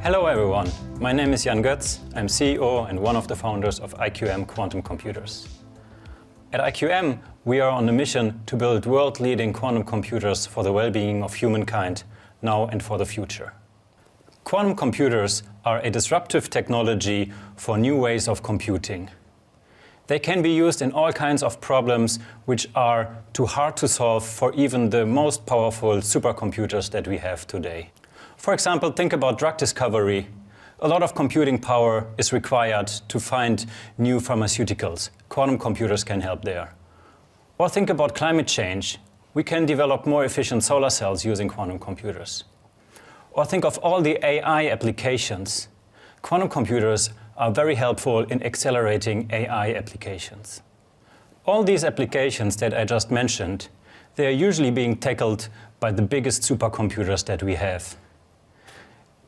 Hello everyone, my name is Goetz. I'm CEO and one of the founders of IQM Quantum Computers. At IQM, we are on a mission to build world-leading quantum computers for the well-being of humankind, now and for the future. Quantum computers are a disruptive technology for new ways of computing. They can be used in all kinds of problems which are too hard to solve for even the most powerful supercomputers that we have today. For example, think about drug discovery. A lot of computing power is required to find new pharmaceuticals. Quantum computers can help there. Or think about climate change. We can develop more efficient solar cells using quantum computers. Or think of all the AI applications. Quantum computers are very helpful in accelerating AI applications. All these applications that I just mentioned, they are usually being tackled by the biggest supercomputers that we have.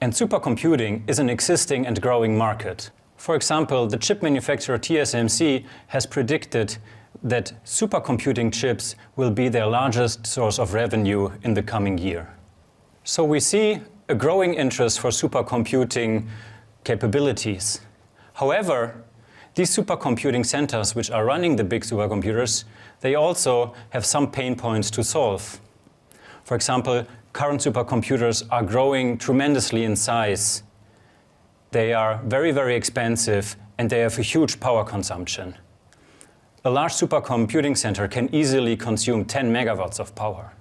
And supercomputing is an existing and growing market. For example, the chip manufacturer TSMC has predicted that supercomputing chips will be their largest source of revenue in the coming year. So we see a growing interest for supercomputing capabilities. However, These supercomputing centers, which are running the big supercomputers, they also have some pain points to solve. For example, current supercomputers are growing tremendously in size. They are very, very expensive, and they have a huge power consumption. A large supercomputing center can easily consume 10 megawatts of power.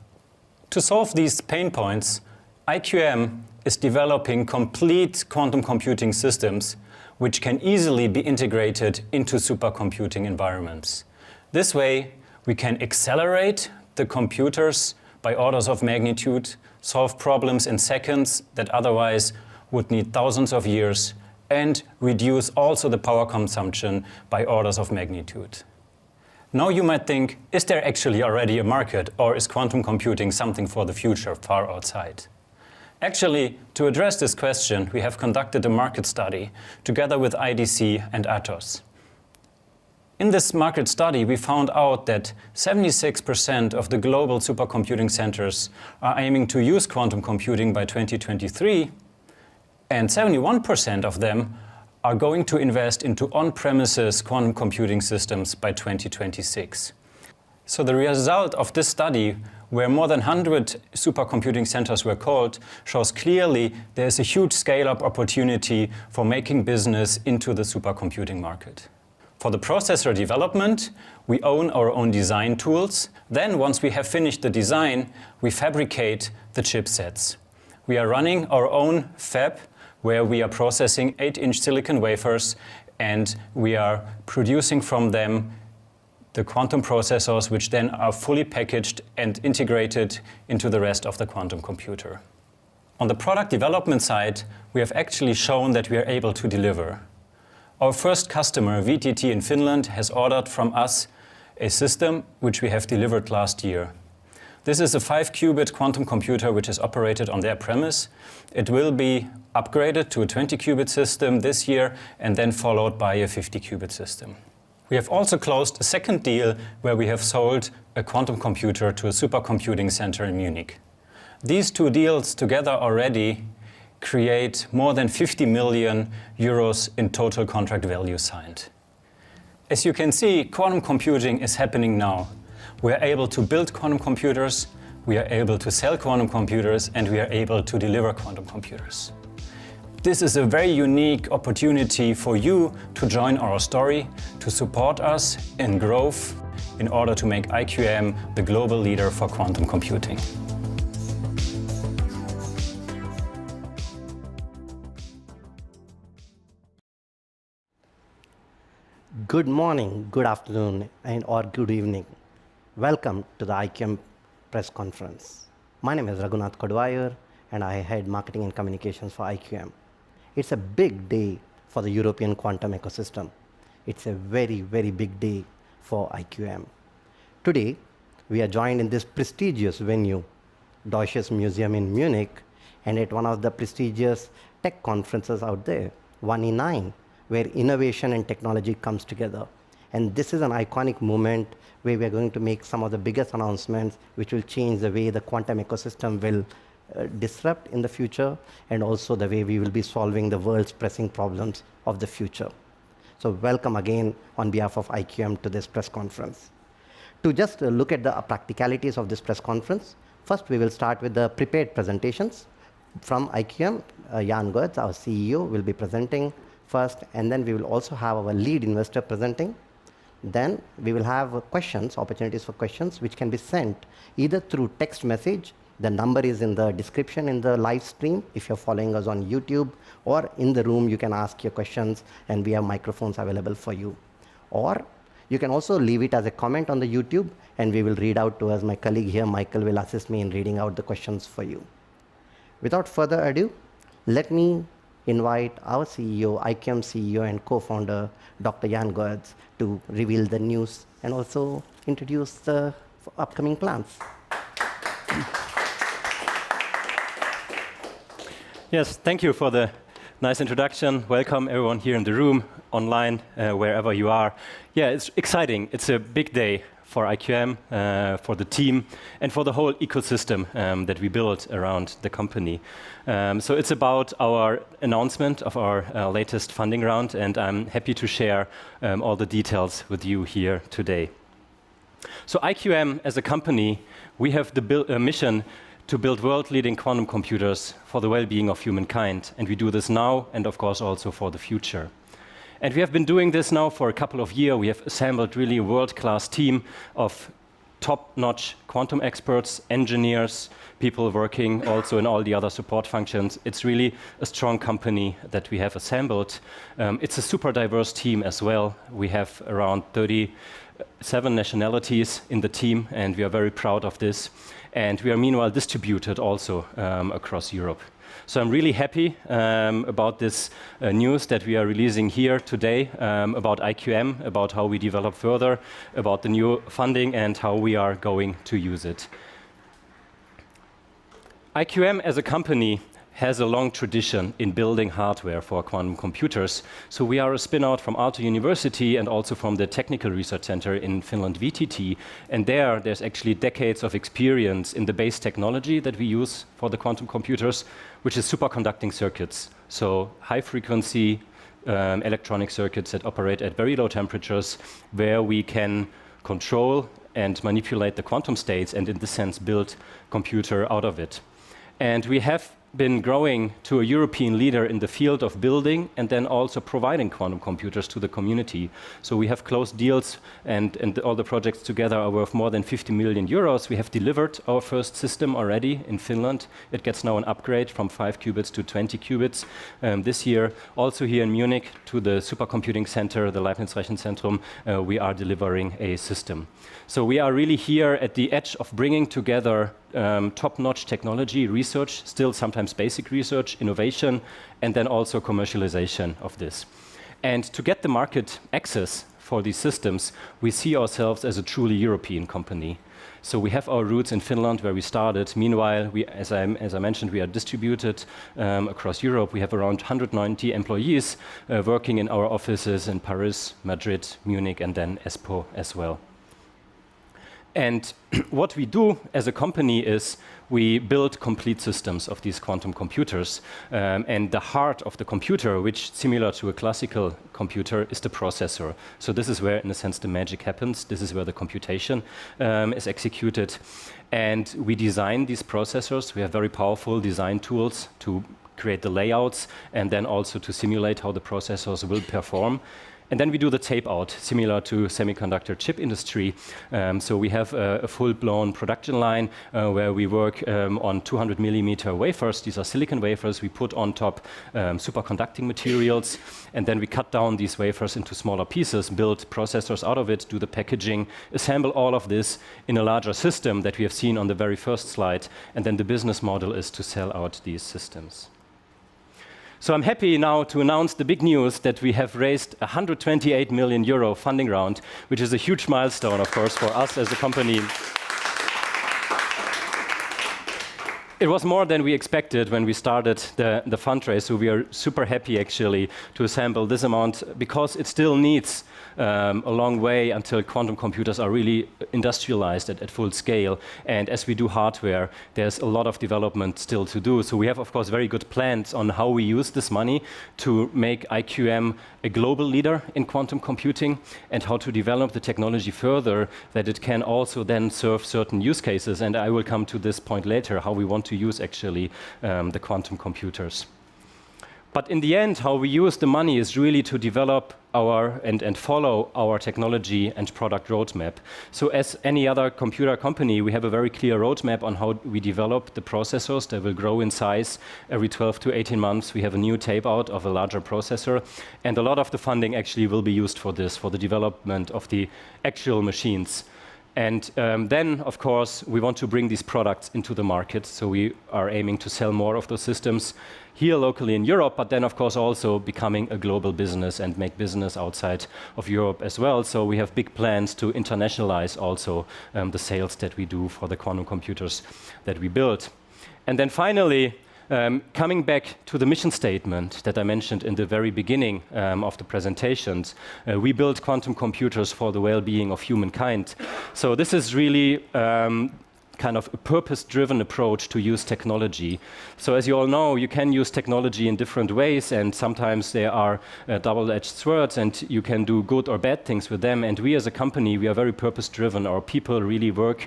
To solve these pain points, IQM is developing complete quantum computing systems which can easily be integrated into supercomputing environments. This way, we can accelerate the computers by orders of magnitude, solve problems in seconds that otherwise would need thousands of years, and reduce also the power consumption by orders of magnitude. Now you might think, is there actually already a market, or is quantum computing something for the future far outside? Actually, to address this question, we have conducted a market study together with IDC and Atos. In this market study, we found out that 76% of the global supercomputing centers are aiming to use quantum computing by 2023, and 71% of them are going to invest into on-premises quantum computing systems by 2026. So the result of this study, where more than 100 supercomputing centers were called, shows clearly there is a huge scale-up opportunity for making business into the supercomputing market. For the processor development, we own our own design tools. Then, once we have finished the design, we fabricate the chipsets. We are running our own fab, where we are processing 8-inch silicon wafers, and we are producing from them the quantum processors, which then are fully packaged and integrated into the rest of the quantum computer. On the product development side, we have actually shown that we are able to deliver. Our first customer, VTT in Finland, has ordered from us a system which we have delivered last year. This is a 5-qubit quantum computer which is operated on their premise. It will be upgraded to a 20-qubit system this year and then followed by a 50-qubit system. We have also closed a second deal where we have sold a quantum computer to a supercomputing center in Munich. These two deals together already create more than 50 million euros in total contract value signed. As you can see, quantum computing is happening now. We are able to build quantum computers, we are able to sell quantum computers, and we are able to deliver quantum computers. This is a very unique opportunity for you to join our story, to support us in growth in order to make IQM the global leader for quantum computing. Good morning, good afternoon, or good evening. Welcome to the IQM press conference. My name is Raghunath Koduvayur, and I head marketing and communications for IQM. It's a big day for the European quantum ecosystem. It's a very, very big day for IQM. Today, we are joined in this prestigious venue, Deutsches Museum in Munich, and at one of the prestigious tech conferences out there, 1E9, where innovation and technology comes together. And this is an iconic moment where we are going to make some of the biggest announcements which will change the way the quantum ecosystem will disrupt in the future, and also the way we will be solving the world's pressing problems of the future. So welcome again on behalf of IQM to this press conference. To just look at the practicalities of this press conference, first we will start with the prepared presentations from IQM. Jan Goetz, our CEO, will be presenting first, and then we will also have our lead investor presenting. Then we will have questions, opportunities for questions, which can be sent either through text message. The number is in the description in the live stream if you're following us on YouTube, or in the room you can ask your questions and we have microphones available for you. Or you can also leave it as a comment on the YouTube and we will read out to us. My colleague here, Michael, will assist me in reading out the questions for you. Without further ado, let me invite our CEO, IQM CEO and co-founder, Dr. Jan Goetz, to reveal the news and also introduce the upcoming plans. Yes, thank you for the nice introduction. Welcome everyone here in the room, online, wherever you are. Yeah, it's exciting. It's a big day for IQM, for the team, and for the whole ecosystem that we built around the company. So it's about our announcement of our latest funding round, and I'm happy to share all the details with you here today. So IQM as a company, we have the mission to build world-leading quantum computers for the well-being of humankind, and we do this now and of course also for the future. And we have been doing this now for a couple of years. We have assembled really a world-class team of top-notch quantum experts, engineers, people working also in all the other support functions. It's really a strong company that we have assembled. It's a super diverse team as well. We have around 37 nationalities in the team, and we are very proud of this. And we are meanwhile distributed also across Europe. So I'm really happy about this news that we are releasing here today about IQM, about how we develop further, about the new funding and how we are going to use it. IQM as a company has a long tradition in building hardware for quantum computers. So we are a spin-out from Aalto University and also from the Technical Research Center in Finland, VTT. And there's actually decades of experience in the base technology that we use for the quantum computers, which is superconducting circuits. So high-frequency electronic circuits that operate at very low temperatures, where we can control and manipulate the quantum states and in this sense build computer out of it. And we have been growing to a European leader in the field of building and then also providing quantum computers to the community. So we have closed deals and all the projects together are worth more than 50 million euros. We have delivered our first system already in Finland. It gets now an upgrade from 5 qubits to 20 qubits this year. Also here in Munich to the supercomputing center, the Leibniz Rechenzentrum, we are delivering a system. So we are really here at the edge of bringing together top-notch technology, research, still sometimes basic research, innovation, and then also commercialization of this. And to get the market access for these systems, we see ourselves as a truly European company. So we have our roots in Finland, where we started. Meanwhile, as I mentioned, we are distributed across Europe. We have around 190 employees working in our offices in Paris, Madrid, Munich, and then Espoo as well. And what we do as a company is we build complete systems of these quantum computers. And the heart of the computer, which similar to a classical computer, is the processor. So this is where, in a sense, the magic happens. This is where the computation is executed. And we design these processors. We have very powerful design tools to create the layouts and then also to simulate how the processors will perform. And then we do the tape out, similar to semiconductor chip industry. So we have a full-blown production line where we work on 200 millimeter wafers. These are silicon wafers. We put on top superconducting materials, and then we cut down these wafers into smaller pieces, build processors out of it, do the packaging, assemble all of this in a larger system that we have seen on the very first slide. And then the business model is to sell out these systems. So I'm happy now to announce the big news that we have raised a 128 million euro funding round, which is a huge milestone, of course, for us as a company. It was more than we expected when we started the fundraise, so we are super happy actually to assemble this amount, because it still needs a long way until quantum computers are really industrialized at full scale. And as we do hardware, there's a lot of development still to do. So we have, of course, very good plans on how we use this money to make IQM a global leader in quantum computing and how to develop the technology further that it can also then serve certain use cases. And I will come to this point later, how we want to use actually the quantum computers. But in the end, how we use the money is really to develop our and follow our technology and product roadmap. So as any other computer company, we have a very clear roadmap on how we develop the processors. They will grow in size every 12 to 18 months. We have a new tape out of a larger processor. And a lot of the funding actually will be used for this, for the development of the actual machines. And then, of course, we want to bring these products into the market. So we are aiming to sell more of those systems here locally in Europe, but then, of course, also becoming a global business and make business outside of Europe as well. So we have big plans to internationalize also the sales that we do for the quantum computers that we build. And then finally, Coming back to the mission statement that I mentioned in the very beginning of the presentations, we build quantum computers for the well-being of humankind. So this is really kind of a purpose-driven approach to use technology. So as you all know, you can use technology in different ways, and sometimes there are double-edged swords, and you can do good or bad things with them. And we as a company, we are very purpose-driven. Our people really work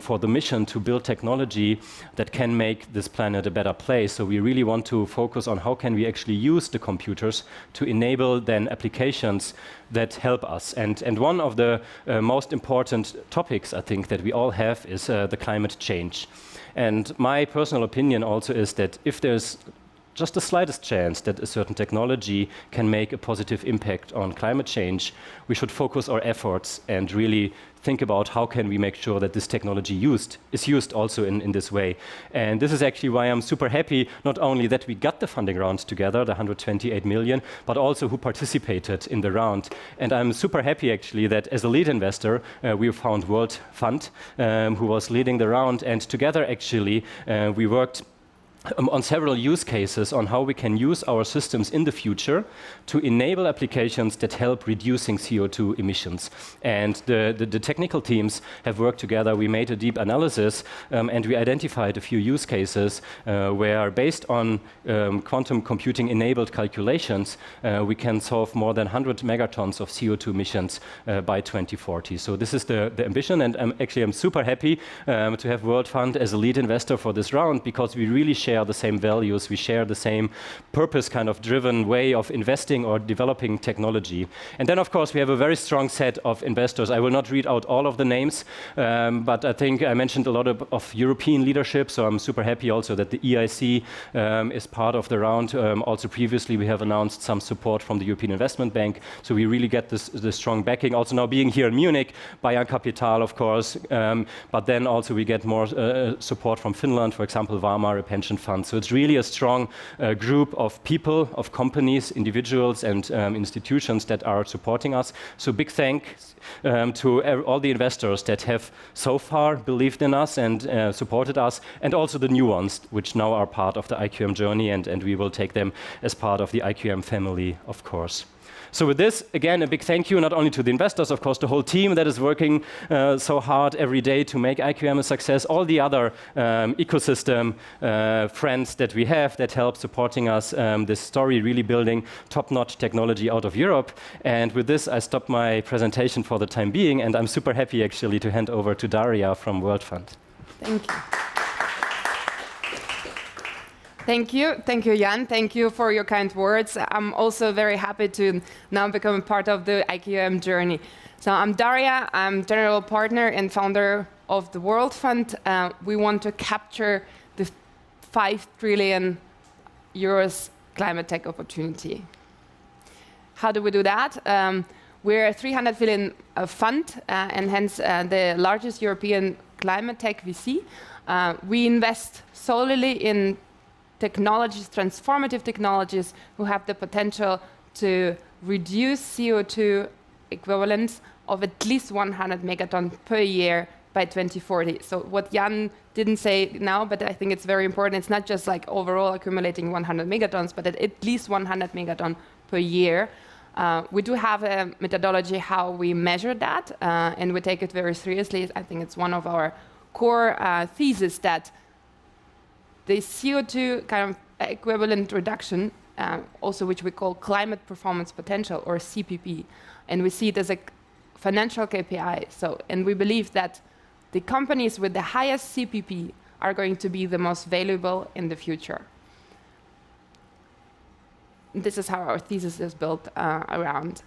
for the mission to build technology that can make this planet a better place. So we really want to focus on how can we actually use the computers to enable then applications that help us. And one of the most important topics, I think, that we all have is the climate change. And my personal opinion also is that if there's just the slightest chance that a certain technology can make a positive impact on climate change, we should focus our efforts and really think about how can we make sure that this technology is used also in this way. And this is actually why I'm super happy, not only that we got the funding round together, the 128 million, but also who participated in the round. And I'm super happy actually that as a lead investor, we found World Fund, who was leading the round, and together actually we worked on several use cases on how we can use our systems in the future to enable applications that help reducing CO2 emissions. And the technical teams have worked together. We made a deep analysis and we identified a few use cases where, based on quantum computing enabled calculations, we can solve more than 100 megatons of CO2 emissions by 2040. So this is the ambition, and I'm super happy to have World Fund as a lead investor for this round, because we really share the same values, we share the same purpose kind of driven way of investing or developing technology. And then of course we have a very strong set of investors. I will not read out all of the names, but I think I mentioned a lot of European leadership, so I'm super happy also that the EIC is part of the round. Also previously we have announced some support from the European Investment Bank, so we really get this strong backing. Also now being here in Munich, Bayern Capital of course, but then also we get more support from Finland, for example, Varma, a pension fund. So it's really a strong group of people, of companies, individuals, and institutions that are supporting us. So big thanks to all the investors that have so far believed in us and supported us, and also the new ones, which now are part of the IQM journey, and we will take them as part of the IQM family, of course. So with this, again, a big thank you not only to the investors, of course, the whole team that is working so hard every day to make IQM a success, all the other ecosystem friends that we have that help supporting us, this story really building top-notch technology out of Europe. And with this, I stop my presentation for the time being, and I'm super happy actually to hand over to Daria from World Fund. Thank you. Thank you, Jan. Thank you for your kind words. I'm also very happy to now become a part of the IQM journey. So I'm Daria, I'm general partner and founder of the World Fund. We want to capture the 5 trillion euros climate tech opportunity. How do we do that? We're a 300 billion fund, and hence the largest European climate tech VC. We invest solely in technologies, transformative technologies, who have the potential to reduce CO2 equivalents of at least 100 megaton per year by 2040. So what Jan didn't say now, but I think it's very important, it's not just like overall accumulating 100 megatons, but at least 100 megaton per year. We do have a methodology how we measure that, and we take it very seriously. I think it's one of our core theses that the CO2 kind of equivalent reduction, also which we call climate performance potential, or CPP, and we see it as a financial KPI. So, and we believe that the companies with the highest CPP are going to be the most valuable in the future. This is how our thesis is built around.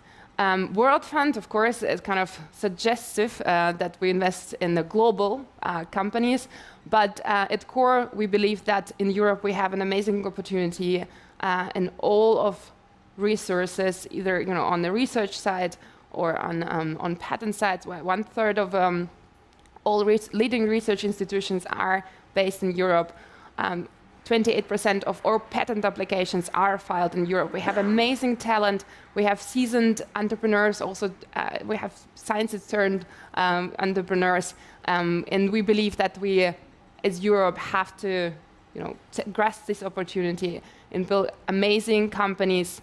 World Fund, of course, is kind of suggestive that we invest in the global companies, but at core, we believe that in Europe we have an amazing opportunity in all of resources, either on the research side or on patent sides. 1/3 of all leading research institutions are based in Europe. 28% of all patent applications are filed in Europe. We have amazing talent. We have seasoned entrepreneurs. Also, we have science-turned entrepreneurs. And we believe that we, as Europe, have to grasp this opportunity and build amazing companies,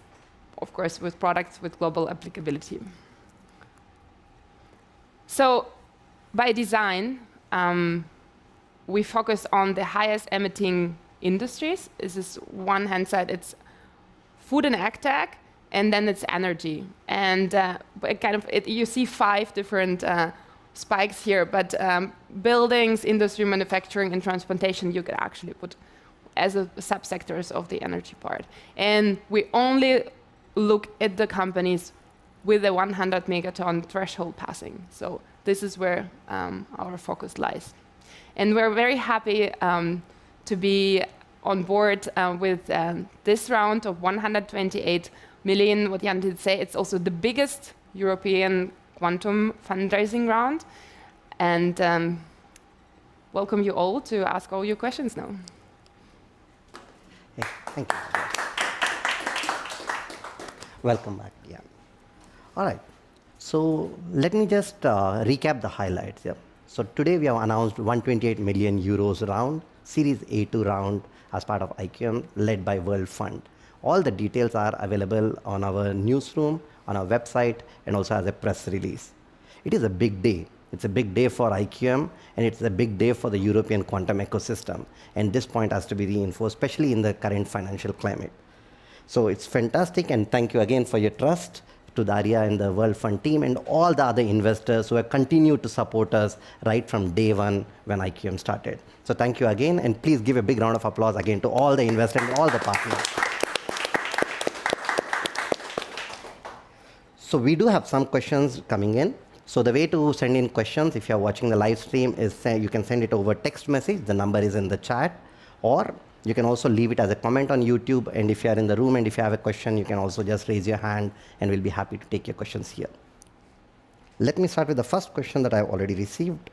of course, with products with global applicability. So, by design, we focus on the highest emitting industries. This is one hand side, it's food and ag tech, and then it's energy. And you see 5 different spikes here, but buildings, industry, manufacturing, and transportation you could actually put as subsectors of the energy part. And we only look at the companies with a 100 megaton threshold passing. So this is where our focus lies. And we're very happy to be on board with this round of 128 million. What Jan did say, it's also the biggest European quantum fundraising round. And welcome you all to ask all your questions now. Yeah, thank you. Welcome back, Jan. All right. So let me just recap the highlights. Yeah. So today we have announced 128 million euros round, Series A2 round as part of IQM, led by World Fund. All the details are available on our newsroom, on our website, and also as a press release. It is a big day. It's a big day for IQM, and it's a big day for the European quantum ecosystem. And this point has to be reinforced, especially in the current financial climate. So it's fantastic, and thank you again for your trust to Daria and the World Fund team and all the other investors who have continued to support us right from day one when IQM started. So thank you again, and please give a big round of applause again to all the investors and all the partners. So we do have some questions coming in. So the way to send in questions, if you're watching the live stream, is you can send it over text message. The number is in the chat, or you can also leave it as a comment on YouTube. And if you're in the room and if you have a question, you can also just raise your hand, and we'll be happy to take your questions here. Let me start with the first question that I've already received.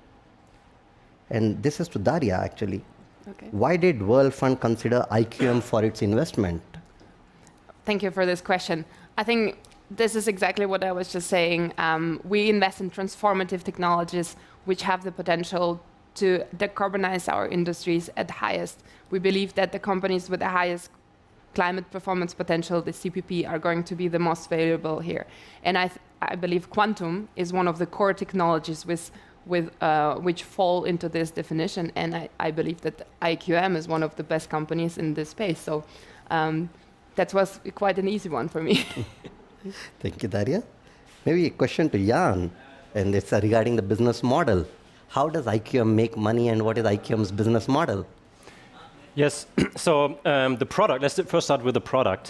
And this is to Daria, actually. Okay. Why did World Fund consider IQM for its investment? Thank you for this question. I think this is exactly what I was just saying. We invest in transformative technologies which have the potential to decarbonize our industries at the highest. We believe that the companies with the highest climate performance potential, the CPP, are going to be the most valuable here. And I believe quantum is one of the core technologies which fall into this definition. And I believe that IQM is one of the best companies in this space. So that was quite an easy one for me. Thank you, Daria. Maybe a question to Jan, and it's regarding the business model. How does IQM make money, and what is IQM's business model? Yes, so the product, let's first start with the product.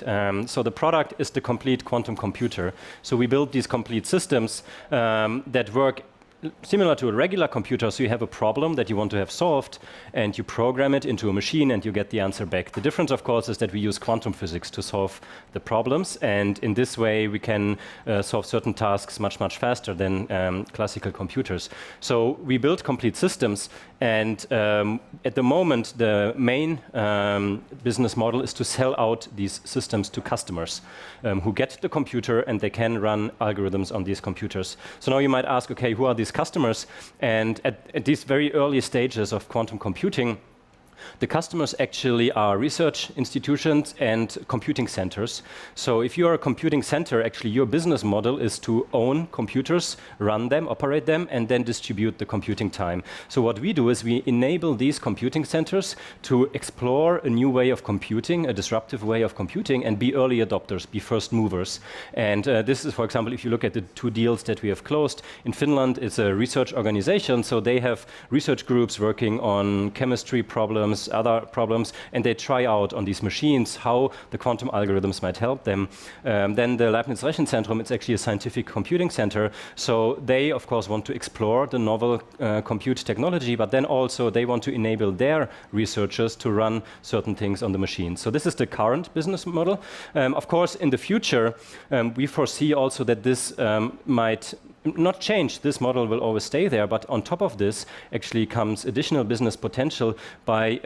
So the product is the complete quantum computer. So we build these complete systems that work similar to a regular computer. So you have a problem that you want to have solved, and you program it into a machine, and you get the answer back. The difference, of course, is that we use quantum physics to solve the problems, and in this way we can solve certain tasks much, much faster than classical computers. So we build complete systems, and at the moment the main business model is to sell out these systems to customers who get the computer, and they can run algorithms on these computers. So now you might ask, okay, who are these customers? And at these very early stages of quantum computing, the customers actually are research institutions and computing centers. So if you are a computing center, actually your business model is to own computers, run them, operate them, and then distribute the computing time. So what we do is we enable these computing centers to explore a new way of computing, a disruptive way of computing, and be early adopters, be first movers. And this is, for example, if you look at the 2 deals that we have closed. In Finland, it's a research organization, so they have research groups working on chemistry problems, other problems, and they try out on these machines how the quantum algorithms might help them. Then the Leibniz Rechenzentrum, it's actually a scientific computing center, so they of course want to explore the novel compute technology, but then also they want to enable their researchers to run certain things on the machine. So this is the current business model. Of course, in the future, we foresee also that this might not change. This model will always stay there, but on top of this actually comes additional business potential by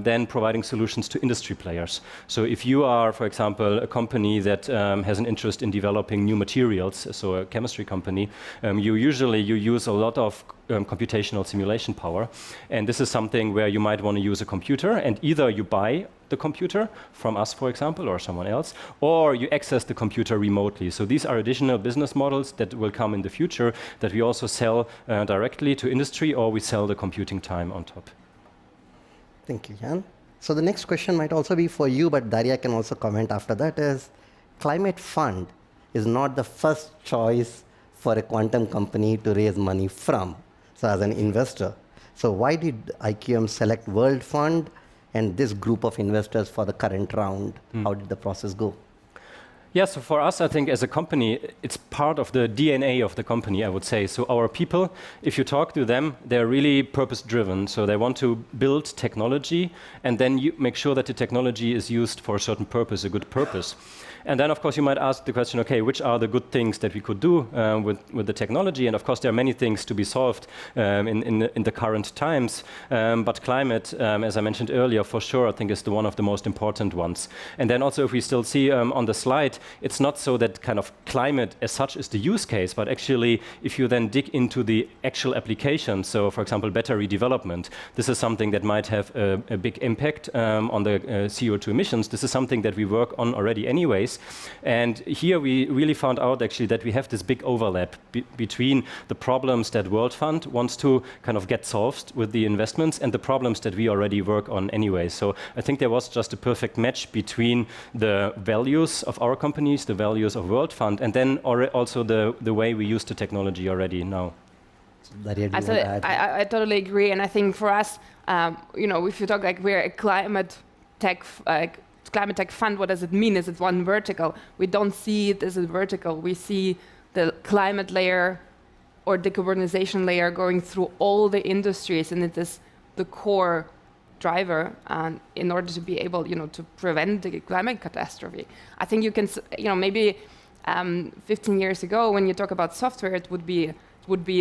then providing solutions to industry players. So if you are, for example, a company that has an interest in developing new materials, so a chemistry company, you use a lot of computational simulation power, and this is something where you might want to use a computer, and either you buy the computer from us, for example, or someone else, or you access the computer remotely. So these are additional business models that will come in the future that we also sell directly to industry, or we sell the computing time on top. Thank you, Jan. So the next question might also be for you, but Daria can also comment after that, is climate fund is not the first choice for a quantum company to raise money from, so as an investor. So why did IQM select World Fund and this group of investors for the current round? How did the process go? Yeah, so for us, I think as a company, it's part of the DNA of the company, I would say. So our people, if you talk to them, they're really purpose-driven. So they want to build technology, and then you make sure that the technology is used for a certain purpose, a good purpose. And then, of course, you might ask the question, okay, which are the good things that we could do with the technology? And of course, there are many things to be solved in the current times. But climate, as I mentioned earlier, for sure, I think is one of the most important ones. And then also, if we still see on the slide, it's not so that kind of climate as such is the use case, but actually, if you then dig into the actual application, so for example, battery development, this is something that might have a big impact on the CO2 emissions. This is something that we work on already anyways. And here we really found out actually that we have this big overlap between the problems that World Fund wants to kind of get solved with the investments and the problems that we already work on anyway. So I think there was just a perfect match between the values of our companies, the values of World Fund, and then also the way we use the technology already now. Daria, do you want to add? I totally agree, and I think for us, if you talk like we're a climate tech fund, what does it mean? Is it one vertical? We don't see it as a vertical. We see the climate layer or decarbonization layer going through all the industries, and it is the core driver in order to be able, to prevent the climate catastrophe. I think you can, maybe 15 years ago, when you talk about software, it would be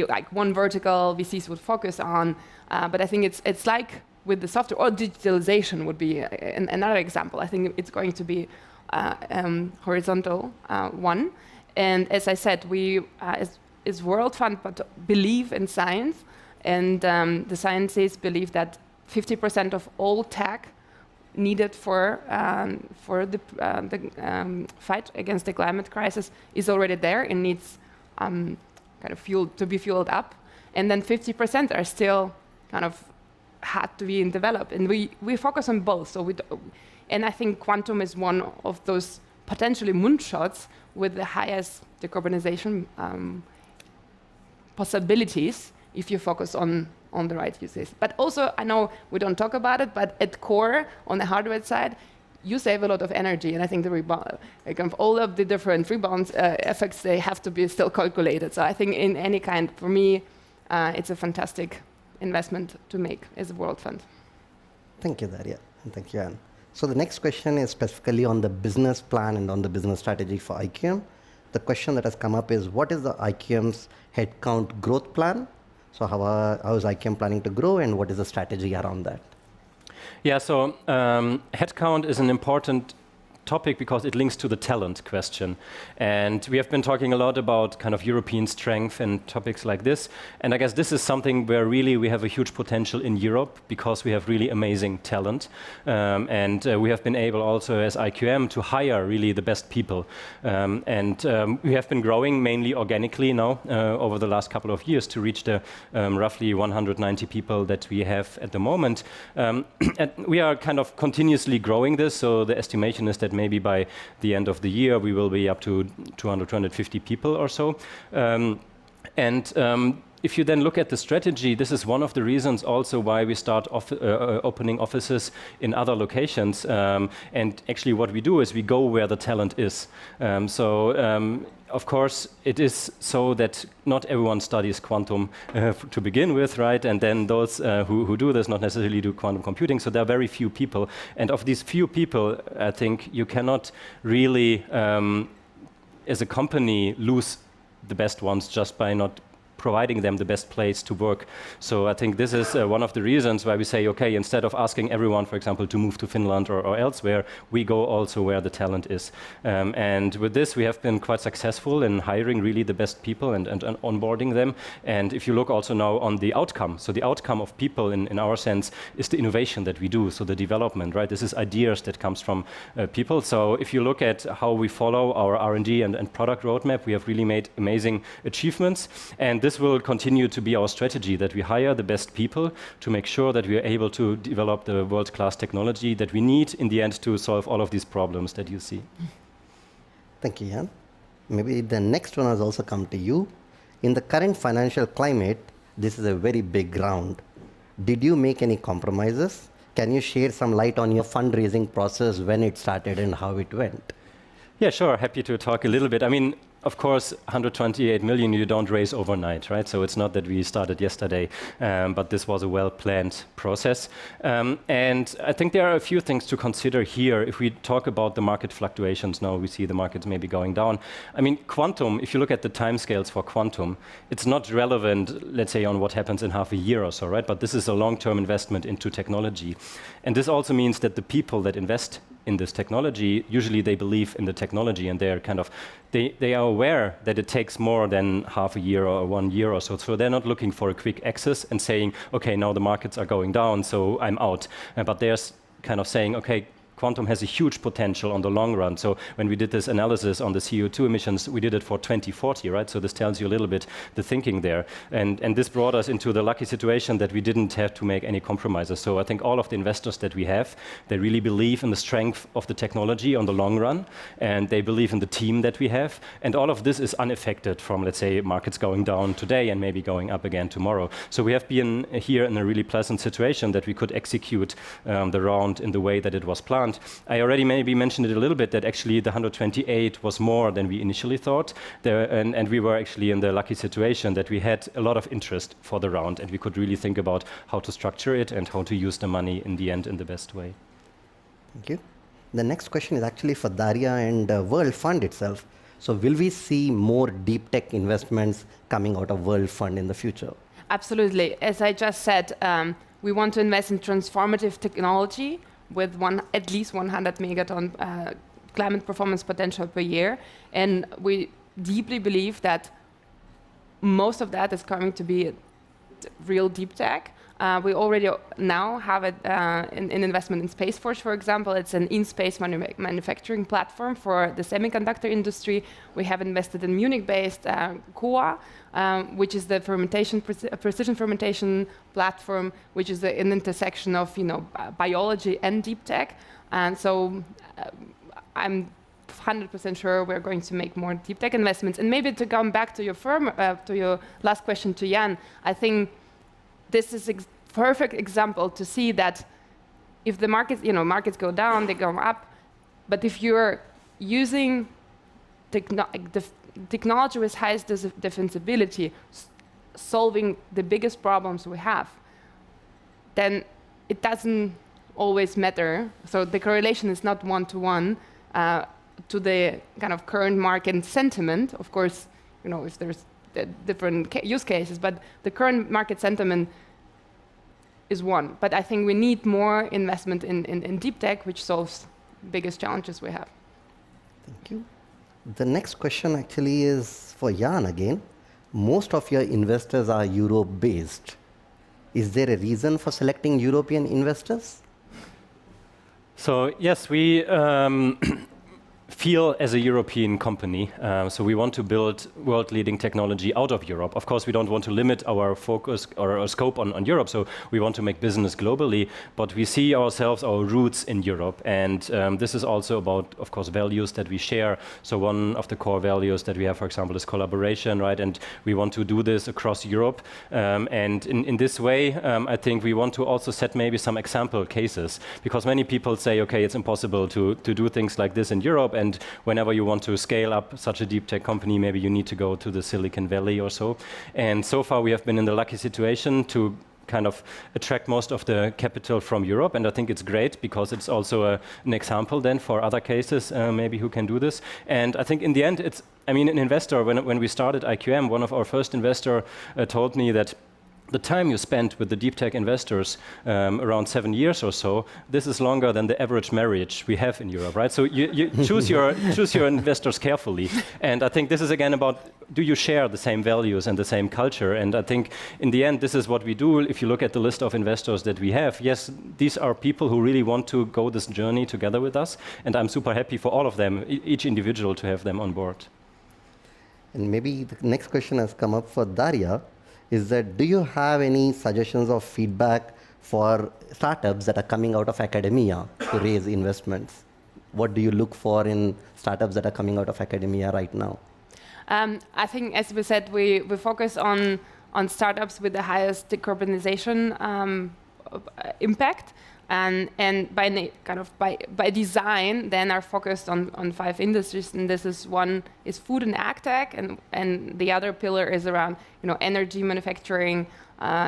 like one vertical VCs would focus on. But I think it's like with the software, or digitalization would be another example. I think it's going to be horizontal one. And as I said, we is World Fund, but believe in science. And the scientists believe that 50% of all tech needed for the fight against the climate crisis is already there and needs kind of to be fueled up. And then 50% are still kind of had to be developed, and we focus on both. So and I think quantum is one of those potentially moonshots with the highest decarbonization possibilities if you focus on the right uses. But also, I know we don't talk about it, but at core, on the hardware side, you save a lot of energy, and I think the rebound, all of the different rebound effects, they have to be still calculated. So I think in any kind, for me, it's a fantastic investment to make as a World Fund. Thank you, Daria, and thank you, Anne. So the next question is specifically on the business plan and on the business strategy for IQM. The question that has come up is, what is the IQM's headcount growth plan? So how is IQM planning to grow, and what is the strategy around that? Yeah, so headcount is an important topic because it links to the talent question. And we have been talking a lot about kind of European strength and topics like this. And I guess this is something where really we have a huge potential in Europe because we have really amazing talent. And we have been able also as IQM to hire really the best people. And we have been growing mainly organically now over the last couple of years to reach the roughly 190 people that we have at the moment. And we are kind of continuously growing this. So the estimation is that maybe by the end of the year we will be up to 200, 250 people or so. If you then look at the strategy, this is one of the reasons also why we start opening offices in other locations. And actually what we do is we go where the talent is. Of course, it is so that not everyone studies quantum to begin with, right? And then those who do this not necessarily do quantum computing. So there are very few people. And of these few people, I think you cannot really, as a company, lose the best ones just by not providing them the best place to work. So I think this is one of the reasons why we say, okay, instead of asking everyone, for example, to move to Finland or elsewhere, we go also where the talent is. And with this, we have been quite successful in hiring really the best people and onboarding them. And if you look also now on the outcome, so the outcome of people in our sense is the innovation that we do, so the development, right? This is ideas that comes from people. So if you look at how we follow our R&D and product roadmap, we have really made amazing achievements. And this will continue to be our strategy, that we hire the best people to make sure that we are able to develop the world-class technology that we need in the end to solve all of these problems that you see. Thank you, Jan. Maybe the next one has also come to you. In the current financial climate, this is a very big round. Did you make any compromises? Can you share some light on your fundraising process, when it started and how it went? Yeah, sure. Happy to talk a little bit. I mean, of course, 128 million you don't raise overnight, right? So it's not that we started yesterday, but this was a well-planned process. And I think there are a few things to consider here. If we talk about the market fluctuations now, we see the markets maybe going down. I mean, quantum, if you look at the timescales for quantum, it's not relevant, let's say, on what happens in half a year or so, right? But this is a long-term investment into technology. And this also means that the people that invest in this technology, usually they believe in the technology and they're kind of, they are aware that it takes more than half a year or 1 year or so. So they're not looking for a quick access and saying, okay, now the markets are going down, so I'm out. But they're kind of saying, okay, quantum has a huge potential on the long run. So when we did this analysis on the CO2 emissions, we did it for 2040, right? So this tells you a little bit the thinking there. And this brought us into the lucky situation that we didn't have to make any compromises. So I think all of the investors that we have, they really believe in the strength of the technology on the long run, and they believe in the team that we have. And all of this is unaffected from, let's say, markets going down today and maybe going up again tomorrow. So we have been here in a really pleasant situation that we could execute the round in the way that it was planned. I already maybe mentioned it a little bit that actually the 128 was more than we initially thought. And we were actually in the lucky situation that we had a lot of interest for the round and we could really think about how to structure it and how to use the money in the end in the best way. Thank you. The next question is actually for Daria and World Fund itself. So will we see more deep tech investments coming out of World Fund in the future? Absolutely. As I just said, we want to invest in transformative technology with at least 100 megaton climate performance potential per year. And we deeply believe that most of that is going to be real deep tech. We already now have an investment in Space Force, for example. It's an in-space manufacturing platform for the semiconductor industry. We have invested in Munich-based COA, which is the precision fermentation platform, which is an intersection of biology and deep tech. And so I'm 100% sure we're going to make more deep tech investments. And maybe to come back to your last question to Jan, I think this is a perfect example to see that if the markets go down, they go up. But if you're using technology with highest defensibility, solving the biggest problems we have, then it doesn't always matter. So the correlation is not one-to-one to the kind of current market sentiment. Of course, if there's different use cases, but the current market sentiment is one. But I think we need more investment in deep tech, which solves the biggest challenges we have. Thank you. The next question actually is for Jan again. Most of your investors are Europe-based. Is there a reason for selecting European investors? So yes, we feel as a European company, so we want to build world-leading technology out of Europe. Of course, we don't want to limit our focus or our scope on Europe, so we want to make business globally, but we see ourselves, our roots in Europe, and this is also about, of course, values that we share. So one of the core values that we have, for example, is collaboration, right? And we want to do this across Europe, and in this way, I think we want to also set maybe some example cases, because many people say, okay, it's impossible to do things like this in Europe, and whenever you want to scale up such a deep tech company, maybe you need to go to the Silicon Valley or so. And so far we have been in the lucky situation to kind of attract most of the capital from Europe, and I think it's great because it's also an example then for other cases maybe who can do this. And I think in the end, an investor, when we started IQM, one of our first investor told me that the time you spend with the deep tech investors, around 7 years or so, this is longer than the average marriage we have in Europe, right? So you choose your investors carefully. And I think this is again about, do you share the same values and the same culture? And I think in the end, this is what we do. If you look at the list of investors that we have, yes, these are people who really want to go this journey together with us. And I'm super happy for all of them, each individual, to have them on board. And maybe the next question has come up for Daria. Is that, do you have any suggestions or feedback for startups that are coming out of academia to raise investments? What do you look for in startups that are coming out of academia right now? I think, as we said, we focus on startups with the highest decarbonization impact, and by design, then are focused on 5 industries, and this is one is food and agtech, and the other pillar is around energy, manufacturing,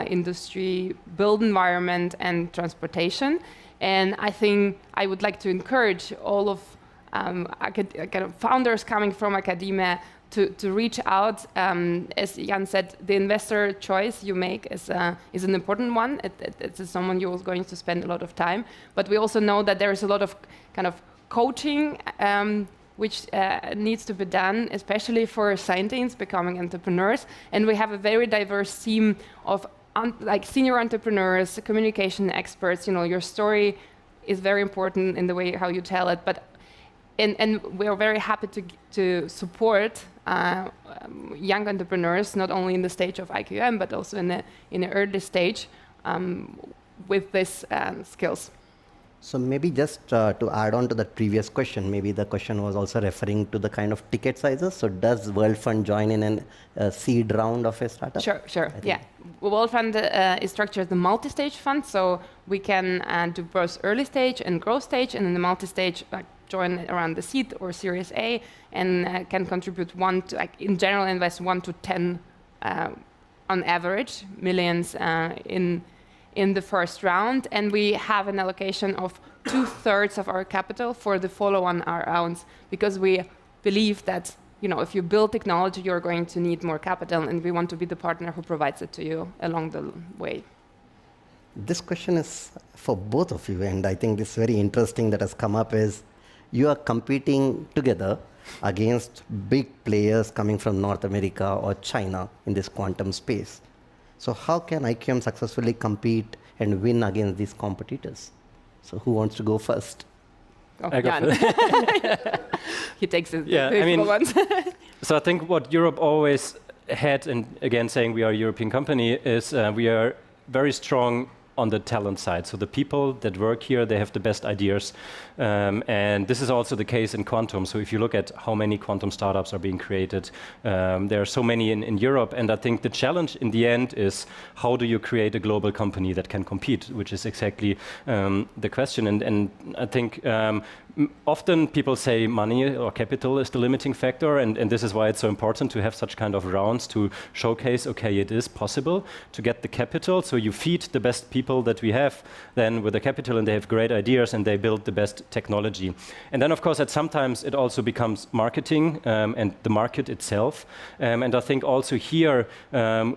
industry, built environment, and transportation. And I think I would like to encourage all of founders coming from academia to reach out. As Jan said, the investor choice you make is an important one. It's someone you're going to spend a lot of time. But we also know that there is a lot of coaching which needs to be done, especially for scientists becoming entrepreneurs. And we have a very diverse team of senior entrepreneurs, communication experts. Your story is very important in the way how you tell it. And we are very happy to support young entrepreneurs, not only in the stage of IQM, but also in the early stage with these skills. So maybe just to add on to that previous question, maybe the question was also referring to the kind of ticket sizes. So does World Fund join in a seed round of a startup? Sure. Yeah. World Fund is structured as a multi-stage fund, so we can do both early stage and growth stage, and in the multi-stage join around the seed or Series A, and can contribute in general invest 1 to 10 on average millions in the first round, and we have an allocation of 2/3 of our capital for the follow-on rounds, because we believe that if you build technology, you're going to need more capital, and we want to be the partner who provides it to you along the way. This question is for both of you, and I think this very interesting that has come up is you are competing together against big players coming from North America or China in this quantum space. So how can IQM successfully compete and win against these competitors? So who wants to go first? Jan. He takes the ones. So I think what Europe always had, and again saying we are a European company, is we are very strong on the talent side. So the people that work here, they have the best ideas. And this is also the case in quantum. So if you look at how many quantum startups are being created, there are so many in Europe. And I think the challenge in the end is, how do you create a global company that can compete, which is exactly the question. And I think often people say money or capital is the limiting factor, and this is why it's so important to have such kind of rounds to showcase, okay, it is possible to get the capital. So you feed the best people that we have then with the capital, and they have great ideas and they build the best technology. And then of course sometimes it also becomes marketing and the market itself. And I think also here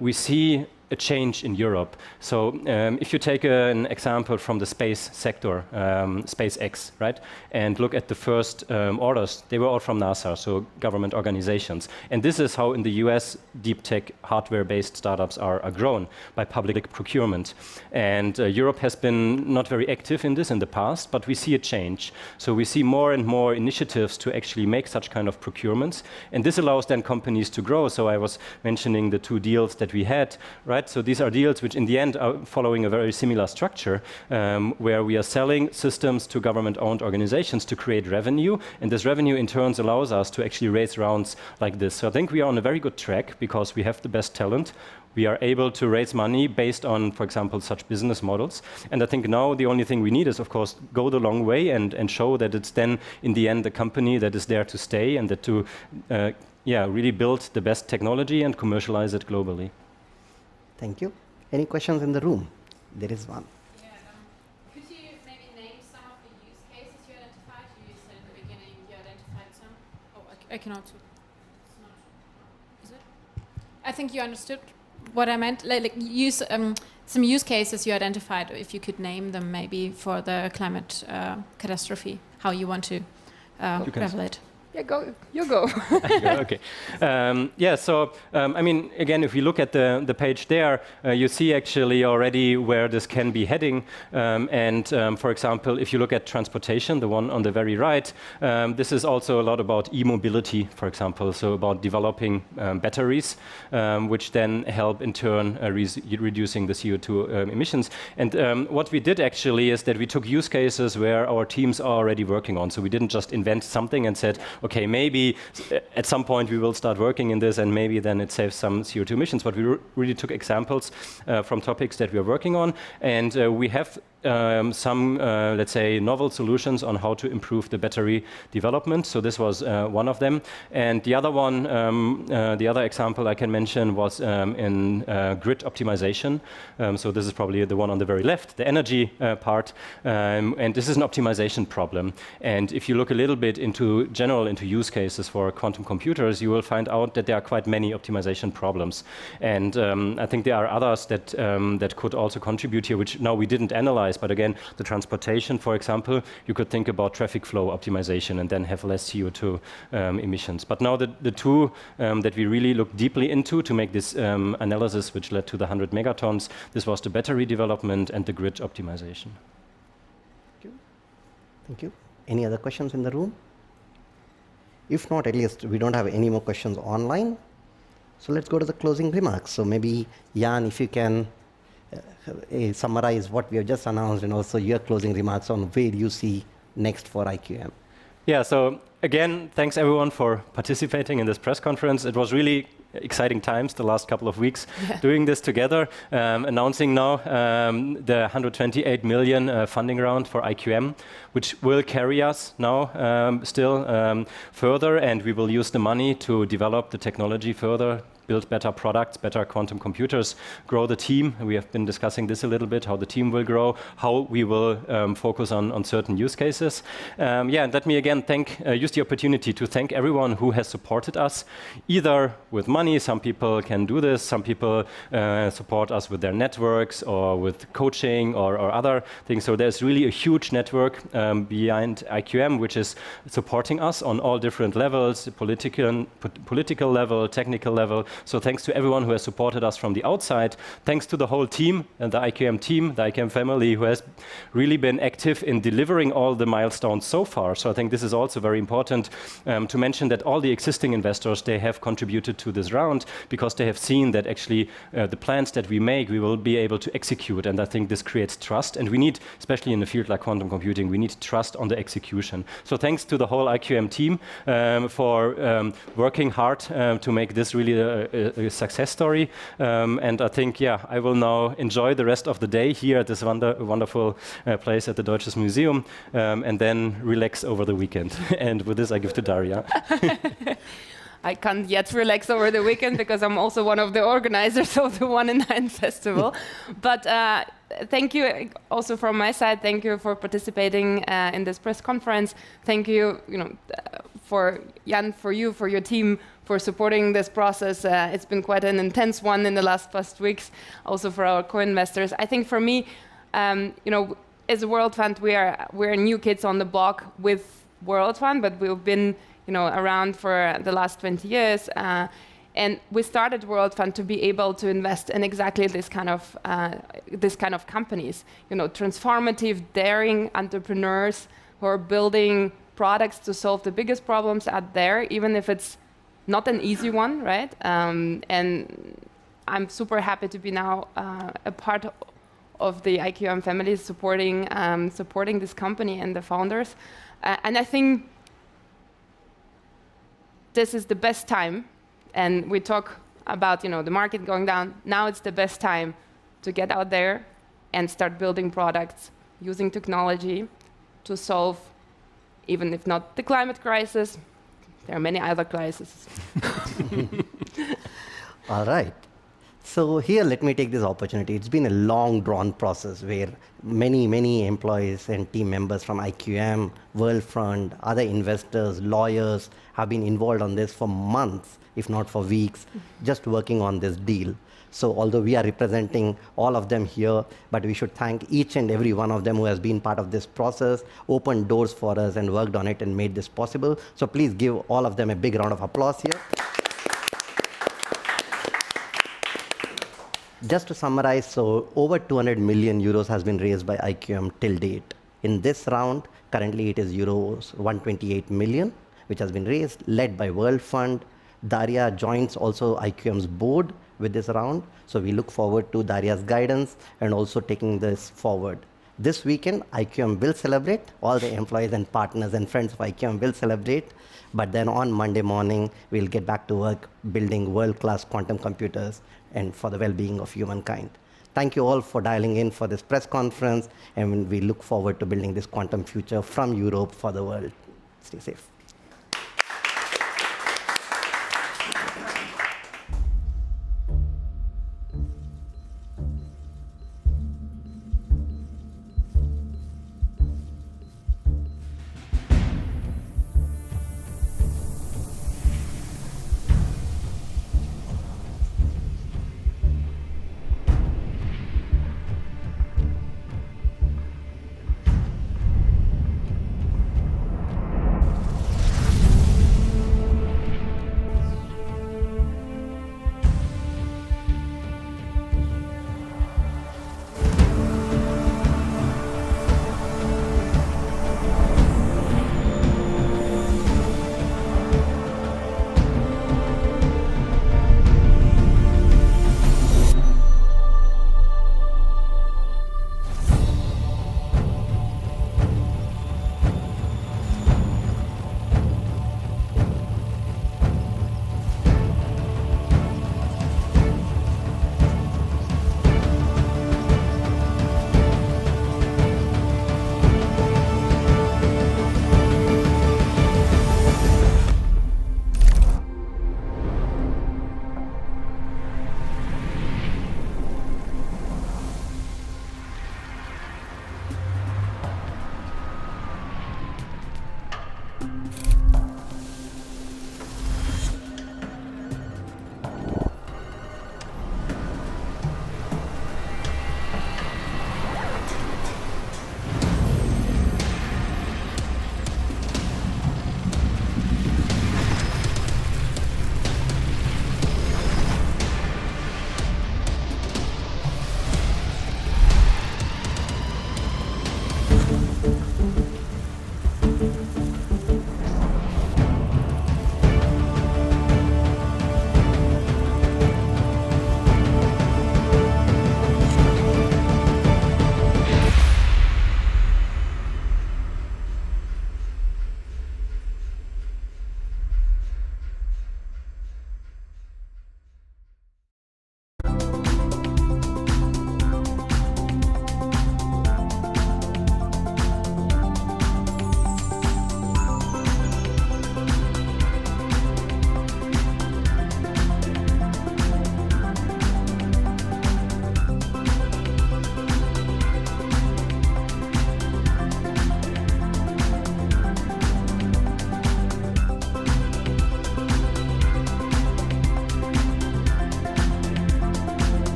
we see a change in Europe. So if you take an example from the space sector, SpaceX, right, and look at the first orders, they were all from NASA, so government organizations. And this is how in the US deep tech hardware-based startups are grown, by public procurement. And Europe has been not very active in this in the past, but we see a change. So we see more and more initiatives to actually make such kind of procurements. And this allows then companies to grow. So I was mentioning the 2 deals that we had, right? So these are deals which in the end are following a very similar structure, where we are selling systems to government-owned organizations to create revenue, and this revenue in turn allows us to actually raise rounds like this. So I think we are on a very good track because we have the best talent. We are able to raise money based on, for example, such business models. And I think now the only thing we need is, of course, go the long way and show that it's then, in the end, the company that is there to stay and that to really build the best technology and commercialize it globally. Thank you. Any questions in the room? There is one. Yeah, could you maybe name some of the use cases you identified? You said in the beginning you identified some. Oh, I cannot. It's not. Is it? I think you understood what I meant. Like use some use cases you identified. If you could name them, maybe for the climate catastrophe, how you want to level it. Yeah, go. You go. Okay. I mean, again, if you look at the page there, you see actually already where this can be heading. For example, if you look at transportation, the one on the very right, this is also a lot about e-mobility, for example, so about developing batteries, which then help in turn reducing the CO2 emissions. And what we did actually is that we took use cases where our teams are already working on. So we didn't just invent something and said, okay, maybe at some point we will start working in this and maybe then it saves some CO2 emissions. But we really took examples from topics that we are working on. And we have some, let's say, novel solutions on how to improve the battery development. So this was one of them. And the other one, the other example I can mention was in grid optimization. So this is probably the one on the very left, the energy part. And this is an optimization problem. And if you look a little bit into use cases for quantum computers, you will find out that there are quite many optimization problems. And I think there are others that, that could also contribute here, which now we didn't analyze. But again, the transportation, for example, you could think about traffic flow optimization and then have less CO2 emissions. But now the two that we really looked deeply into to make this analysis, which led to the 100 megatons, this was the battery development and the grid optimization. Thank you. Thank you. Any other questions in the room? If not, at least we don't have any more questions online. So let's go to the closing remarks. So maybe, Jan, if you can summarize what we have just announced and also your closing remarks on where you see next for IQM. Yeah, so again, thanks everyone for participating in this press conference. It was really exciting times the last couple of weeks doing this together, announcing now the 128 million funding round for IQM, which will carry us now still further, and we will use the money to develop the technology further, build better products, better quantum computers, grow the team. We have been discussing this a little bit, how the team will grow, how we will focus on certain use cases. And let me again use the opportunity to thank everyone who has supported us, either with money, some people can do this, some people support us with their networks or with coaching or other things. So there's really a huge network behind IQM, which is supporting us on all different levels, political level, technical level. So thanks to everyone who has supported us from the outside. Thanks to the whole team, and the IQM family, who has really been active in delivering all the milestones so far. So I think this is also very important to mention that all the existing investors, they have contributed to this round because they have seen that actually the plans that we make, we will be able to execute. And I think this creates trust. And we need, especially in a field like quantum computing, we need trust on the execution. So thanks to the whole IQM team for working hard to make this really a success story. And I think, I will now enjoy the rest of the day here at this wonderful place at the Deutsches Museum, and then relax over the weekend. And with this, I give to Daria. I can't yet relax over the weekend because I'm also one of the organizers of the 1 in 9 festival. But thank you also from my side. Thank you for participating in this press conference. Thank you, for Jan, for you, for your team, for supporting this process. It's been quite an intense one in the last weeks, also for our co-investors. I think for me, as a World Fund, we're new kids on the block with World Fund, but we've been around for the last 20 years. And we started World Fund to be able to invest in exactly this kind of companies, transformative, daring entrepreneurs who are building products to solve the biggest problems out there, even if it's not an easy one, right? And I'm super happy to be now a part of the IQM family, supporting this company and the founders. And I think this is the best time. And we talk about the market going down. Now it's the best time to get out there and start building products using technology to solve, even if not the climate crisis, there are many other crises. All right. So here, let me take this opportunity. It's been a long drawn process where many employees and team members from IQM, Worldfront, other investors, lawyers have been involved on this for months, if not for weeks, just working on this deal. So although we are representing all of them here, but we should thank each and every one of them who has been part of this process, opened doors for us and worked on it and made this possible. So please give all of them a big round of applause here. Just to summarize, so over 200 million euros has been raised by IQM till date. In this round, currently it is euros 128 million, which has been raised, led by World Fund. Daria joins also IQM's board with this round. So we look forward to Daria's guidance and also taking this forward. This weekend, IQM will celebrate. All the employees and partners and friends of IQM will celebrate. But then on Monday morning, we'll get back to work building world-class quantum computers and for the well-being of humankind. Thank you all for dialing in for this press conference, and we look forward to building this quantum future from Europe for the world. Stay safe.